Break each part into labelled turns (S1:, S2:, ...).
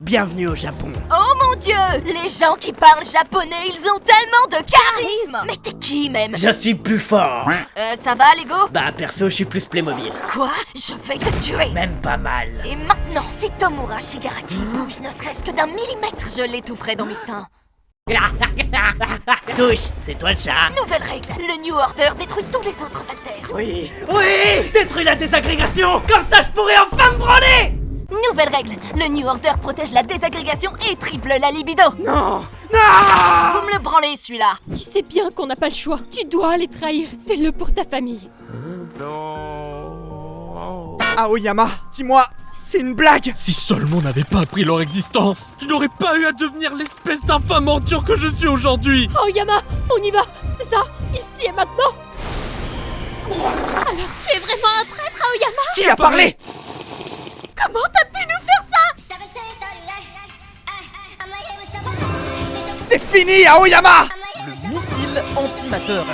S1: bienvenue au Japon.
S2: Oh mon dieu! Les gens qui parlent japonais, ils ont tellement de charisme! Mais t'es qui même?
S1: Je suis plus fort.
S2: Ça va, Lego?
S1: Bah perso, je suis plus Playmobil.
S2: Quoi? Je vais te tuer!
S1: Même pas mal.
S2: Et maintenant, si Tomura Shigaraki bouge ne serait-ce que d'un millimètre, je l'étoufferai dans mes seins.
S1: Touche, c'est toi le chat.
S2: Nouvelle règle, le New Order détruit tous les autres alters.
S1: Oui, détruis la désagrégation. Comme ça, je pourrais enfin me branler.
S2: Nouvelle règle, le New Order protège la désagrégation et triple la libido.
S1: Non.
S2: Vous me le branlez, celui-là.
S3: Tu sais bien qu'on n'a pas le choix. Tu dois les trahir. Fais-le pour ta famille.
S4: Aoyama, dis-moi, c'est une blague!
S5: Si seulement on n'avait pas appris leur existence, je n'aurais pas eu à devenir l'espèce d'infâme ordure que je suis aujourd'hui.
S3: Oh Yama, on y va. C'est ça, ici et maintenant. Alors tu es vraiment un traître, Aoyama?
S4: Qui a parlé?
S3: Comment t'as pu nous faire ça?
S4: C'est fini, Aoyama!
S6: Le missile antimateur.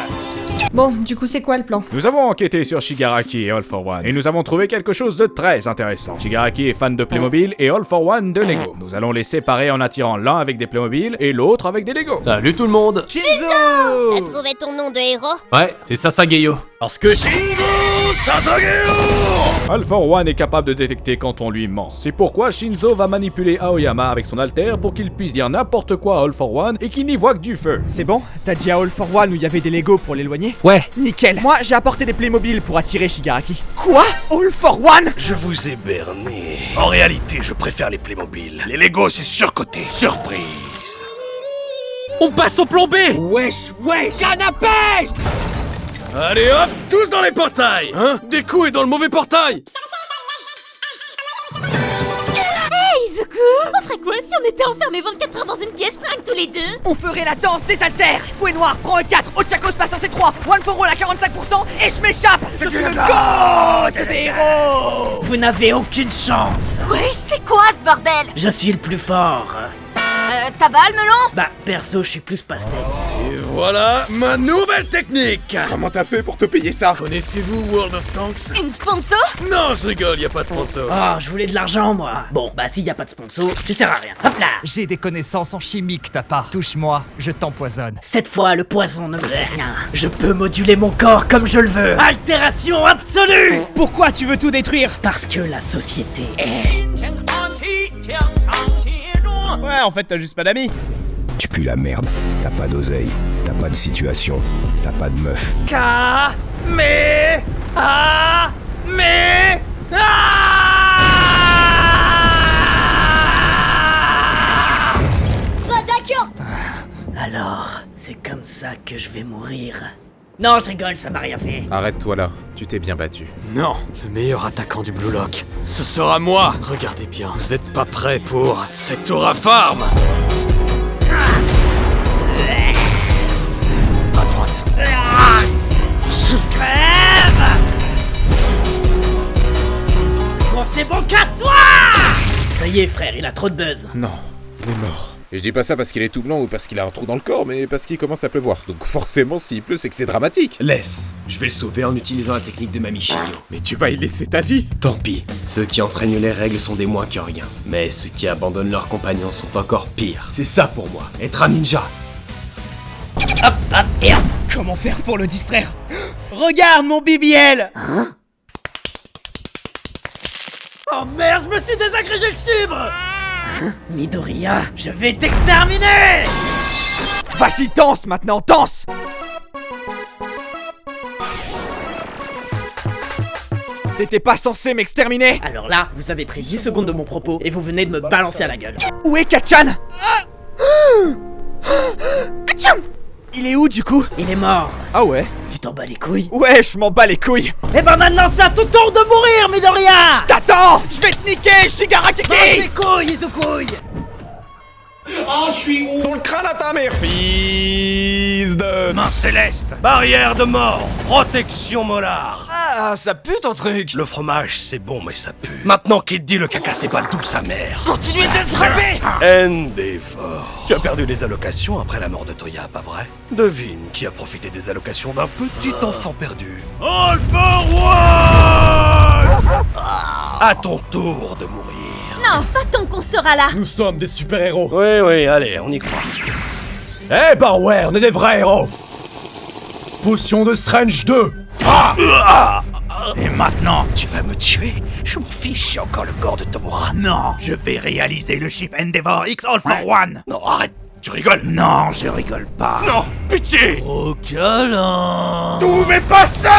S7: Bon, du coup, c'est quoi le plan?
S8: Nous avons enquêté sur Shigaraki et All for One, et nous avons trouvé quelque chose de très intéressant. Shigaraki est fan de Playmobil et All for One de Lego. Nous allons les séparer en attirant l'un avec des Playmobil et l'autre avec des Lego.
S5: Salut tout le monde.
S4: Shinzo!
S9: T'as trouvé ton nom de héros?
S5: Ouais, c'est Sasageyo. Parce que
S8: All for One est capable de détecter quand on lui ment. C'est pourquoi Shinzo va manipuler Aoyama avec son alter pour qu'il puisse dire n'importe quoi à All for One et qu'il n'y voit que du feu.
S4: C'est bon? T'as dit à All for One où il y avait des Lego pour l'éloigner?
S5: Ouais.
S4: Nickel! Moi, j'ai apporté des Playmobil pour attirer Shigaraki. Quoi? All for One?
S10: Je vous ai berné. En réalité, je préfère les Playmobil. Les Lego, c'est surcoté. Surprise.
S5: on passe au plan B.
S1: Wesh, canne à pêche.
S10: Allez hop, tous dans les portails. Hein?
S5: Deku est dans le mauvais portail.
S3: Hey Izuku, on ferait quoi si on était enfermés 24 heures dans une pièce rien que tous les deux?
S4: On ferait la danse des alters! Fouet noir, prends un 4, Ochakos passe en C3, One for All à 45% et je m'échappe! Je suis le GOAT des héros!
S1: Vous n'avez aucune chance.
S2: Wesh, c'est quoi ce bordel?
S1: Je suis le plus fort.
S2: Ça va le melon?
S1: Bah perso, je suis plus pastèque.
S10: Et voilà ma nouvelle technique.
S11: Comment t'as fait pour te payer ça?
S10: Connaissez-vous World of Tanks?
S2: Une sponsor?
S10: Non, je rigole, y a pas de sponsor.
S1: Oh, je voulais de l'argent, moi. Bon, bah s'il y a pas de sponsor, je sers à rien. Hop là.
S6: J'ai des connaissances en chimie que t'as pas. Touche-moi, je t'empoisonne.
S1: Cette fois, le poison ne me fait rien. Je peux moduler mon corps comme je le veux. Altération absolue.
S4: Pourquoi tu veux tout détruire?
S1: Parce que la société est...
S4: Ouais, en fait, t'as juste pas d'amis.
S11: Tu pues la merde, t'as pas d'oseille, t'as pas de situation, t'as pas de meuf.
S1: Alors, c'est comme ça que je vais mourir. Non, je rigole, ça m'a rien fait.
S11: Arrête-toi là, tu t'es bien battu.
S10: Non, le meilleur attaquant du Blue Lock, ce sera moi. Regardez bien, vous êtes pas prêts pour cette Aura Farm. À droite.
S1: Crève. Bon, c'est bon, casse-toi. Ça y est, frère, il a trop de buzz.
S11: Non, il est mort. Et je dis pas ça parce qu'il est tout blanc ou parce qu'il a un trou dans le corps, mais parce qu'il commence à pleuvoir. Donc forcément, s'il pleut, c'est que c'est dramatique.
S12: Laisse, je vais le sauver en utilisant la technique de Mamie Shio.
S11: Mais tu vas y laisser ta vie.
S12: Tant pis, ceux qui enfreignent les règles sont des moins que rien. Mais ceux qui abandonnent leurs compagnons sont encore pires. C'est ça pour moi, être un ninja.
S1: Hop, hop, et hop.
S4: Comment faire pour le distraire? Regarde mon BBL!
S1: Oh merde, je me suis désagrégé le chibre. Midoriya, je vais t'exterminer.
S4: Vas-y, danse maintenant, danse! T'étais pas censé m'exterminer?
S1: Alors là, vous avez pris 10 secondes de mon propos et vous venez de me balancer à la gueule.
S4: Où est Kachan? Atchoum! Il est où du coup?
S1: Il est mort.
S4: Ah ouais?
S1: Tu t'en bats les couilles?
S4: Ouais, je m'en bats les couilles!
S1: Et bah maintenant c'est à ton tour de mourir, Midoriya!
S4: T'attends! Je vais te niquer, Shigaraki!
S1: Mange les couilles, Izukui!
S10: Oh, je suis où?
S11: Ton crâne à ta mère, fils de...
S10: Main céleste, barrière de mort, protection molar.
S6: Ah, ça pue ton truc.
S10: Le fromage, c'est bon, mais ça pue. Maintenant qu'il te dit le caca, c'est pas doux, sa mère.
S6: Continuez de le frapper.
S10: Haine des forts. Tu as perdu les allocations après la mort de Toya, pas vrai? Devine qui a profité des allocations d'un petit enfant perdu. All for One! À ton tour de mourir.
S2: Non, pas tant qu'on sera là.
S13: Nous sommes des super-héros.
S10: Oui, allez, on y croit.
S13: Eh ben ouais, on est des vrais héros. Potion de Strange 2.
S1: Et maintenant,
S10: Tu vas me tuer? Je m'en fiche, j'ai encore le corps de Tomura.
S1: non, je vais réaliser le chip Endeavor X All for One.
S10: Non, arrête, tu rigoles?
S1: Non, je rigole pas.
S10: Non, pitié!
S1: Au câlin.
S10: Tout mais pas ça!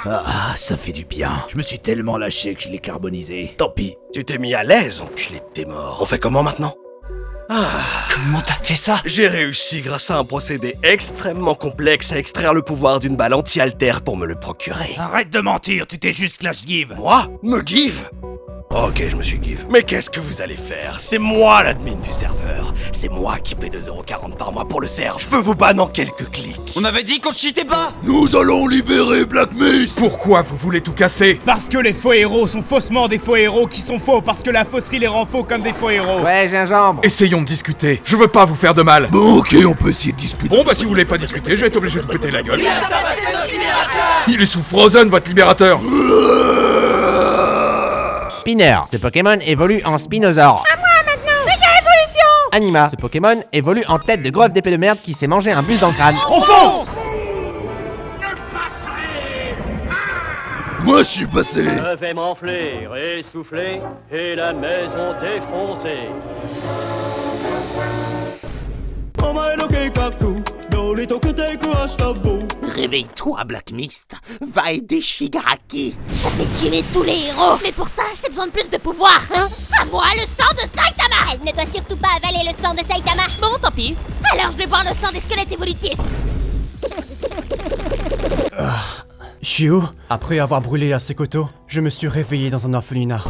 S1: Ah, ça fait du bien. Je me suis tellement lâché que je l'ai carbonisé. Tant pis.
S10: Tu t'es mis à l'aise, enculé de tes morts. On fait comment maintenant?
S6: Comment t'as fait ça?
S10: J'ai réussi grâce à un procédé extrêmement complexe à extraire le pouvoir d'une balle anti-alter pour me le procurer.
S1: Arrête de mentir, tu t'es juste clash give.
S10: Moi? Me give? Ok, je me suis give. Mais qu'est-ce que vous allez faire? C'est moi l'admin du serveur. C'est moi qui paie 2,40€ par mois pour le serve. Je peux vous ban en quelques clics.
S6: On avait dit qu'on cheatait pas.
S10: Nous allons libérer Black Mist.
S11: Pourquoi vous voulez tout casser?
S13: Parce que les faux héros sont faussement des faux héros qui sont faux parce que la fausserie les rend faux comme des faux héros.
S6: Ouais, gingembre.
S11: Essayons de discuter. Je veux pas vous faire de mal.
S10: Bon, ok, on peut essayer de discuter.
S11: Bon bah si vous voulez pas discuter, je vais être obligé de vous péter la gueule. Il est sous Frozen, votre libérateur.
S14: Spinner, ce Pokémon évolue en Spinosaure.
S3: À moi maintenant. Méga évolution.
S14: Anima, ce Pokémon évolue en tête de grove d'épée de merde qui s'est mangé un bus dans le crâne.
S13: On fonce.
S10: Moi, je suis passé.
S15: Je vais m'enfler, essouffler et la maison défoncée.
S1: Réveille-toi, Black Mist. Va aider Shigaraki.
S3: Je vais tuer tous les héros. Mais pour ça, j'ai besoin de plus de pouvoir, hein. À moi, le sang de Saitama.
S9: Ne doit surtout pas avaler le sang de Saitama.
S3: Bon, tant pis. Alors, je vais boire le sang des squelettes évolutifs.
S13: Je suis où? Après avoir brûlé à Sekoto, je me suis réveillé dans un orphelinat.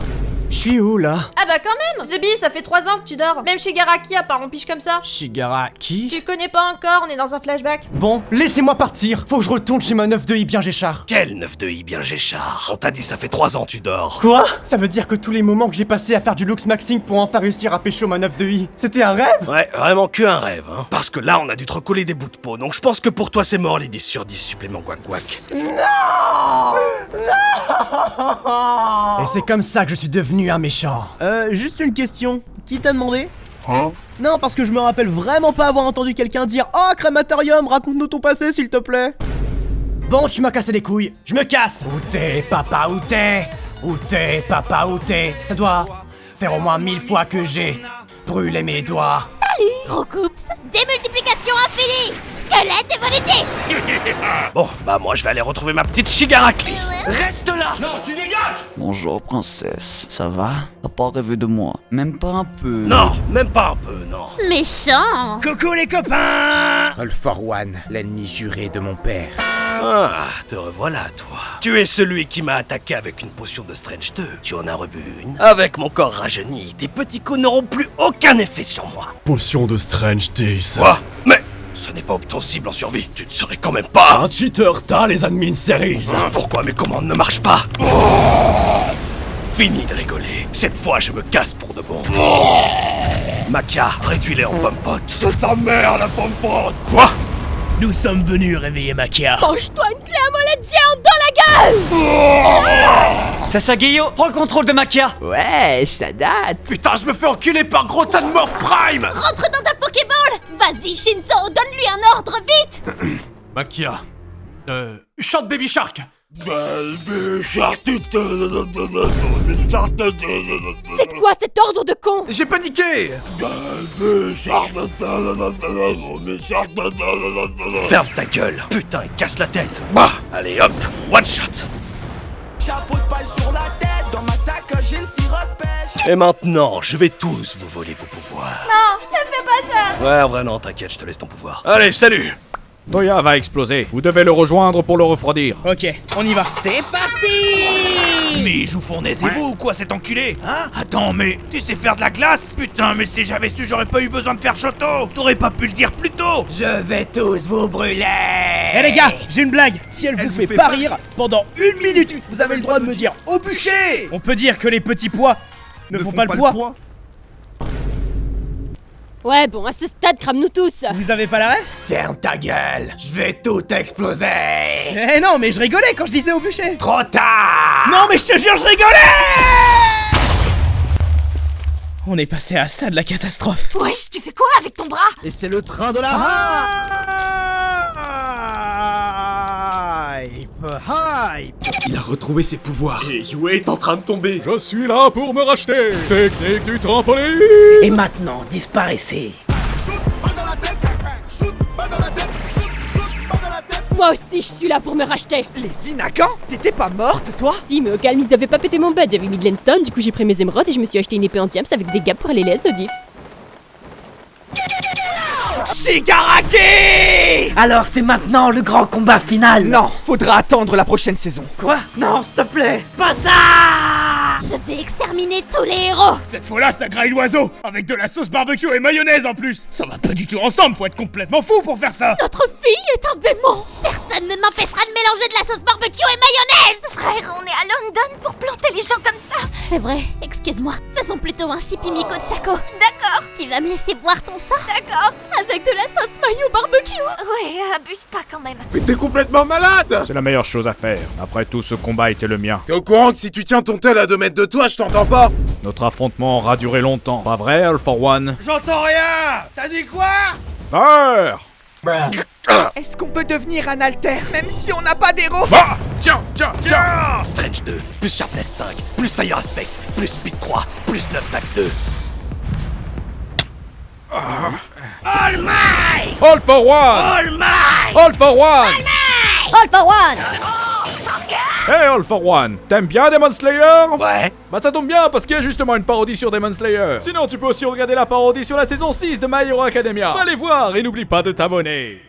S13: Je suis où là?
S7: Ah bah quand même Zebi, ça fait 3 ans que tu dors. Même Shigaraki a pas rompiche comme ça.
S13: Shigaraki?
S7: Tu le connais pas encore, on est dans un flashback.
S13: Bon, laissez-moi partir. Faut que je retourne chez ma 9-2i bien Géchard.
S10: Quel 9-2i bien Géchard? On t'a dit ça fait 3 ans tu dors.
S13: Quoi? Ça veut dire que tous les moments que j'ai passé à faire du looks maxing pour enfin réussir à pécho ma 9-2i, c'était un rêve?
S10: Ouais, vraiment que un rêve, hein. Parce que là, on a dû te recoller des bouts de peau, donc je pense que pour toi, c'est mort les 10 sur 10 suppléments guac-guac.
S13: Et c'est comme ça que je suis devenu un méchant.
S4: Juste une question. Qui t'a demandé? Hein? Non, parce que je me rappelle vraiment pas avoir entendu quelqu'un dire « Oh, crématorium, raconte-nous ton passé, s'il te plaît !»
S13: Bon, tu m'as cassé les couilles, je me casse. Où t'es, papa, où t'es? Où t'es, papa, où t'es? Ça doit faire au moins 1000 fois que j'ai brûlé mes doigts.
S3: Salut, Recoups. Démultiplication infinie. Squelette évolutif.
S10: Bon, bah moi, je vais aller retrouver ma petite Shigaraki.
S6: Reste là.
S10: Non, tu dégages.
S16: Bonjour princesse, ça va? T'as pas rêvé de moi? Même pas un peu?
S10: Non, même pas un peu, non.
S3: Méchant.
S4: Coucou les copains!
S14: All for One, l'ennemi juré de mon père.
S10: Ah, te revoilà, toi. Tu es celui qui m'a attaqué avec une potion de Strange 2. Tu en as rebu une. Avec mon corps rajeuni, tes petits coups n'auront plus aucun effet sur moi. Potion de Strange 10. Quoi? Mais ce n'est pas obtensible en survie. Tu ne serais quand même pas...
S13: Un cheater, t'as les admin series.
S10: Pourquoi mes commandes ne marchent pas? Fini de rigoler. Cette fois, je me casse pour de bon. Makia, réduis-les en pompotes. C'est ta mère, la pompote. Quoi?
S1: Nous sommes venus réveiller Makia.
S3: Mange-toi une clé à molette géante dans la gueule.
S6: Sasageyo, prends le contrôle de Makia.
S14: Ouais, ça date.
S10: Putain, je me fais enculer par gros tas de morts prime.
S3: Rentre dans ta Pokéball. Vas-y, Shinzo, donne-lui un ordre, vite.
S5: Makia. Chante Baby Shark.
S10: Baby Shark.
S3: C'est quoi cet ordre de con?
S11: J'ai paniqué.
S10: Ferme ta gueule. Putain, il casse la tête. Bah, allez hop, one shot.
S4: Chapeau de paille sur la tête, dans ma sacoche j'ai une sirop de pêche.
S10: Et maintenant, je vais tous vous voler vos pouvoirs.
S3: Non, ne fais pas ça.
S10: Ouais, en vrai, non, t'inquiète, je te laisse ton pouvoir. Allez, salut.
S8: Toya va exploser. Vous devez le rejoindre pour le refroidir.
S4: Ok, on y va. C'est parti!
S1: Mais joue fournaisez-vous ou quoi cet enculé? Hein? Attends, mais tu sais faire de la glace? Putain, mais si j'avais su, j'aurais pas eu besoin de faire Shoto. T'aurais pas pu le dire plus tôt.
S4: Je vais tous vous brûler. Eh les gars, j'ai une blague. Si elle vous fait pas rire, pendant 1 minute, vous avez le droit de me dire au bûcher. On peut dire que les petits pois ne font pas le poids.
S3: Ouais, bon, à ce stade, crame-nous tous.
S4: Vous avez pas la ref?
S13: Ferme ta gueule, je vais tout exploser.
S4: Eh non, mais je rigolais quand je disais au bûcher.
S13: Trop tard.
S4: Non, mais je te jure, je rigolais. On est passé à ça de la catastrophe.
S2: Wesh, tu fais quoi avec ton bras?
S13: Et c'est le train de la hype.
S12: Il a retrouvé ses pouvoirs. Et Yue est en train de tomber.
S17: Je suis là pour me racheter. Technique du trampoline.
S13: Et maintenant, disparaissez.
S3: Moi aussi, je suis là pour me racheter.
S18: Lady Nagan, t'étais pas morte, toi?
S3: Si, mais au calme, ils avaient pas pété mon badge. J'avais mis de l'endstone, du coup j'ai pris mes émeraudes et je me suis acheté une épée en diams avec des gaps pour aller les Nodif.
S18: Shigaraki!
S13: Alors c'est maintenant le grand combat final.
S18: Non, faudra attendre la prochaine saison.
S13: Quoi? Non, s'il te plaît. Pas ça!
S9: Je vais exterminer tous les héros.
S4: Cette fois-là, ça graille l'oiseau. Avec de la sauce barbecue et mayonnaise en plus. Ça va pas du tout ensemble, faut être complètement fou pour faire ça.
S3: Notre fille est un démon.
S9: Personne ne m'empêchera de mélanger de la sauce barbecue et mayonnaise.
S2: Frère, on est à London pour planter les gens comme ça.
S3: C'est vrai, excuse-moi. Faisons plutôt un chipimico de Chaco.
S9: D'accord. Tu vas me laisser boire ton sang?
S2: D'accord.
S3: Avec de la sauce mayo barbecue.
S2: Ouais, abuse pas quand même.
S11: Mais t'es complètement malade!
S8: C'est la meilleure chose à faire. Après tout, ce combat était le mien.
S11: T'es au courant que si tu tiens ton tel à 2 mètres de toi, je t'entends pas?
S8: Notre affrontement aura duré longtemps. Pas vrai, All for One?
S4: J'entends rien. T'as dit quoi?
S8: Fire!
S18: Est-ce qu'on peut devenir un alter, même si on n'a pas d'héros?
S8: Bah! Tiens!
S10: Strange 2, plus Sharpness 5, plus Fire Aspect, plus Speed 3, plus 9 Back 2.
S1: All Might!
S8: All for One!
S1: All Might!
S8: All for One!
S9: All for one.
S8: Hey All for One, t'aimes bien Demon Slayer?
S10: Ouais.
S8: Bah ça tombe bien parce qu'il y a justement une parodie sur Demon Slayer. Sinon tu peux aussi regarder la parodie sur la saison 6 de My Hero Academia. Allez voir et n'oublie pas de t'abonner.